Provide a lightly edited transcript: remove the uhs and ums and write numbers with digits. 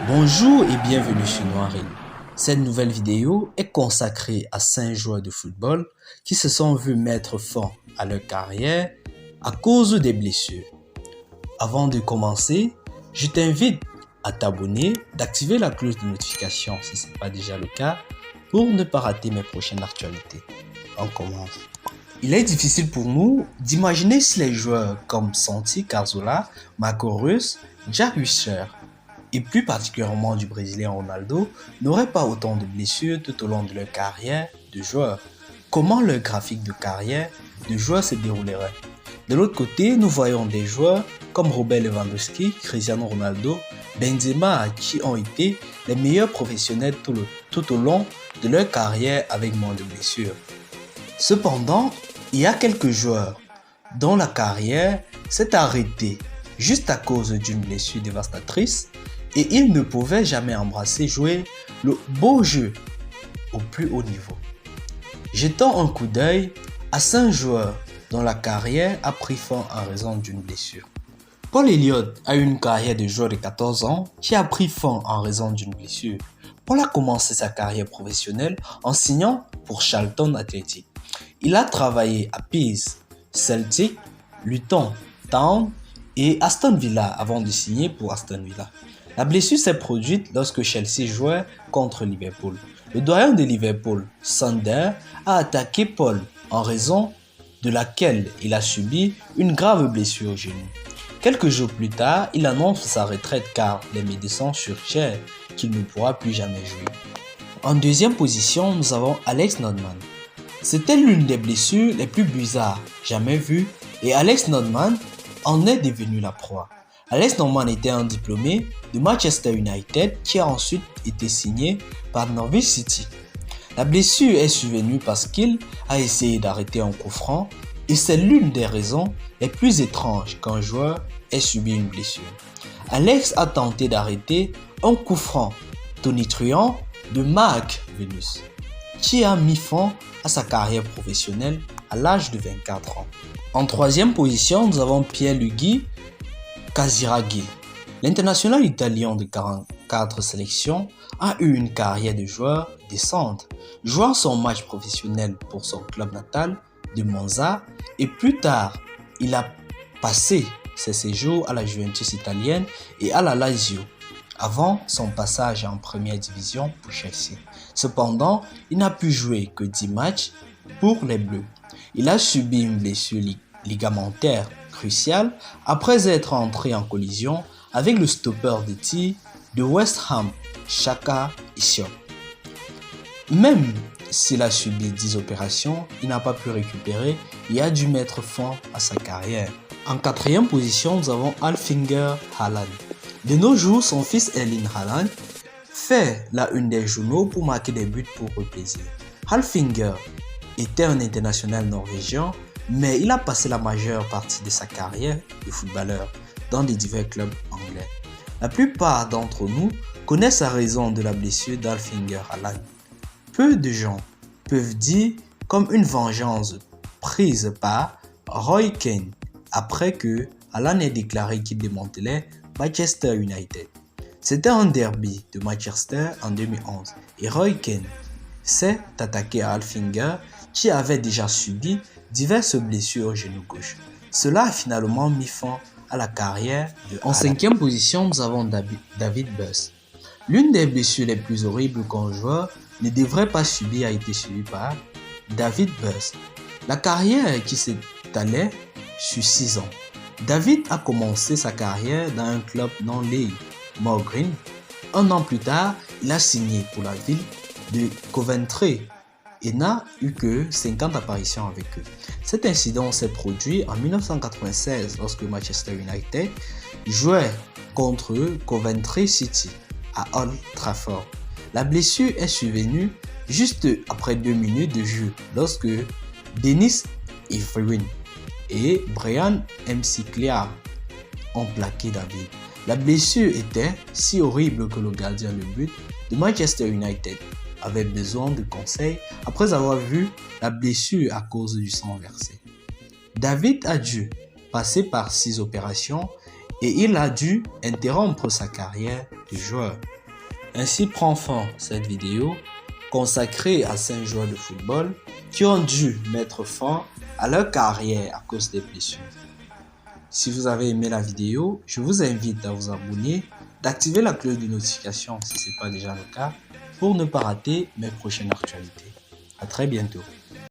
Bonjour et bienvenue sur Noirine. Cette nouvelle vidéo est consacrée à 5 joueurs de football qui se sont vus mettre fin à leur carrière à cause des blessures. Avant de commencer, je t'invite à t'abonner, d'activer la cloche de notification si ce n'est pas déjà le cas pour ne pas rater mes prochaines actualités. On commence. Il est difficile pour nous d'imaginer si les joueurs comme Santi Cazorla, Marco Reus, Jack Wilshere et plus particulièrement du Brésilien Ronaldo n'auraient pas autant de blessures tout au long de leur carrière de joueur. Comment leur graphique de carrière de joueur se déroulerait? De l'autre côté, nous voyons des joueurs comme Robert Lewandowski, Cristiano Ronaldo, Benzema qui ont été les meilleurs professionnels tout au long de leur carrière avec moins de blessures. Cependant, il y a quelques joueurs dont la carrière s'est arrêtée juste à cause d'une blessure dévastatrice et ils ne pouvaient jamais embrasser jouer le beau jeu au plus haut niveau. Jetons un coup d'œil à 5 joueurs dont la carrière a pris fin en raison d'une blessure. Paul Elliott a eu une carrière de joueur de 14 ans qui a pris fin en raison d'une blessure. Paul a commencé sa carrière professionnelle en signant pour Charlton Athletic. Il a travaillé à Pise, Celtic, Luton Town et Aston Villa avant de signer pour Aston Villa. La blessure s'est produite lorsque Chelsea jouait contre Liverpool. Le doyen de Liverpool, Sander, a attaqué Paul en raison de laquelle il a subi une grave blessure au genou. Quelques jours plus tard, il annonce sa retraite car les médecins suggèrent qu'il ne pourra plus jamais jouer. En deuxième position, nous avons Alex Nodman. C'était l'une des blessures les plus bizarres jamais vues et Alex Nodman en est devenu la proie. Alex Nodman était un diplômé de Manchester United qui a ensuite été signé par Norwich City. La blessure est survenue parce qu'il a essayé d'arrêter un coup franc et c'est l'une des raisons les plus étranges qu'un joueur ait subi une blessure. Alex a tenté d'arrêter un coup franc tonitruant de Mark Venus qui a mis fin à sa carrière professionnelle à l'âge de 24 ans. En troisième position, nous avons Pierluigi Casiraghi. L'international italien de 44 sélections a eu une carrière de joueur décente, jouant son match professionnel pour son club natal de Monza et plus tard, il a passé ses séjours à la Juventus italienne et à la Lazio avant son passage en première division pour Chelsea. Cependant, il n'a pu jouer que 10 matchs pour les Bleus. Il a subi une blessure ligamentaire cruciale après être entré en collision avec le stopper de tir de West Ham, Xhaka Isiop. Même s'il a subi 10 opérations, il n'a pas pu récupérer et a dû mettre fin à sa carrière. En quatrième position, nous avons Alf-Inge Haaland. De nos jours, son fils Erling Haaland fait la une des journaux pour marquer des buts pour le plaisir. Alf-Inge était un international norvégien, mais il a passé la majeure partie de sa carrière de footballeur dans des divers clubs anglais. La plupart d'entre nous connaissent la raison de la blessure d'Alf-Inge Haaland. Peu de gens peuvent dire comme une vengeance prise par Roy Keane après que Haaland ait déclaré qu'il démantelait Manchester United. C'était un derby de Manchester en 2011 et Roy Keane s'est attaqué à Alf-Inge qui avait déjà subi diverses blessures au genou gauche. Cela a finalement mis fin à la carrière de Haaland. En cinquième position, nous avons David Buss. L'une des blessures les plus horribles qu'un joueur ne devrait pas subir a été subie par David Buss. La carrière qui s'étalait sur 6 ans. David a commencé sa carrière dans un club non-league, Moor Green. Un an plus tard, il a signé pour la ville de Coventry et n'a eu que 50 apparitions avec eux. Cet incident s'est produit en 1996 lorsque Manchester United jouait contre Coventry City à Old Trafford. La blessure est survenue juste après 2 minutes de jeu lorsque Dennis Irwin et Brian McCleary ont plaqué David. La blessure était si horrible que le gardien de but de Manchester United avait besoin de conseils après avoir vu la blessure à cause du sang versé. David a dû passer par 6 opérations et il a dû interrompre sa carrière de joueur. Ainsi prend fin cette vidéo consacrée à 5 joueurs de football qui ont dû mettre fin à leur carrière à cause des blessures. Si vous avez aimé la vidéo, je vous invite à vous abonner, d'activer la cloche de notification si ce n'est pas déjà le cas pour ne pas rater mes prochaines actualités. À très bientôt.